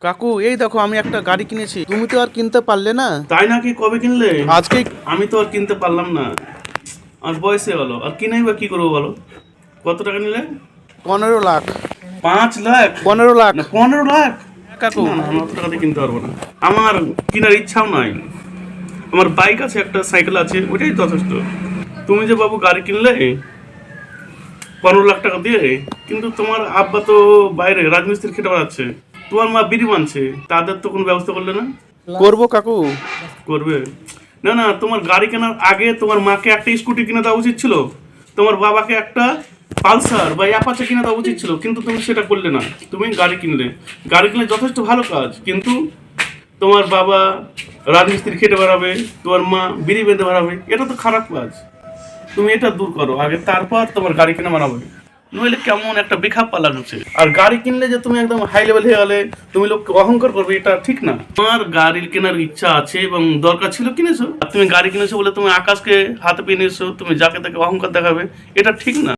কাকু এই দেখো আমি একটা গাড়ি কিনেছি, তুমি তো আর কিনতে পারলে না। তাই নাকি? কবে কিনলে? আজকে। আমি তো আর কিনতে পারলাম না, আর বয়সে হলো, আর কিনেই বা কি করবো বলো? কত টাকা নিলে? 15 লাখ। 5 লাখ? 15 লাখ। না, 15 লাখ? কাকু না না, আমি অত টাকা দিয়ে কিনতে পারবো না। আমার কেনার ইচ্ছাও নাই। আমার বাইক আছে, একটা সাইকেল আছে, ওইটাই যথেষ্ট। তুমি যে বাবু গাড়ি কিনলে 15 লাখ টাকা দিয়ে, কিন্তু তোমার আব্বা তো বাইরে রাজমিস্ত্রি খেটে বেড়াচ্ছে, তোমার মা বিড়ি মানছে, তাদের তো কোনো ব্যবস্থা করলে না? করবো কাকু। করবে? না না, তোমার গাড়ি কেনার আগে তোমার মাকে একটা স্কুটি কিনে দেওয়া উচিত ছিল, তোমার বাবাকে একটা পালসার বা অ্যাপাচে কিনে দেওয়া উচিত ছিল, কিন্তু তুমি সেটা করলে না। তুমি গাড়ি কিনলে, গাড়ি কিনলে যথেষ্ট ভালো কাজ, কিন্তু তোমার বাবা রাজমিস্ত্রি খেটে বেড়াবে, তোমার মা বিড়ি বেঁধে বেড়াবে, এটা তো খারাপ কাজ। তুমি এটা দূর করো আগে, তারপর তোমার গাড়ি কিনে বানাবে। নইলে কেমন একটা বেখাপ্পা লাগছে। আর গাড়ি কিনলে যে তুমি একদম হাই লেভেল হয়ে গেলে, তুমি লোককে অহংকার করবে, এটা ঠিক না। তোমার গাড়ি কেনার ইচ্ছা আছে এবং দরকার ছিল, কিনেছো। আর তুমি গাড়ি কিনেছো বলে তুমি আকাশকে হাতে পেয়ে নিয়েছো, তুমি যাকে তাকে অহংকার দেখাবে, এটা ঠিক না।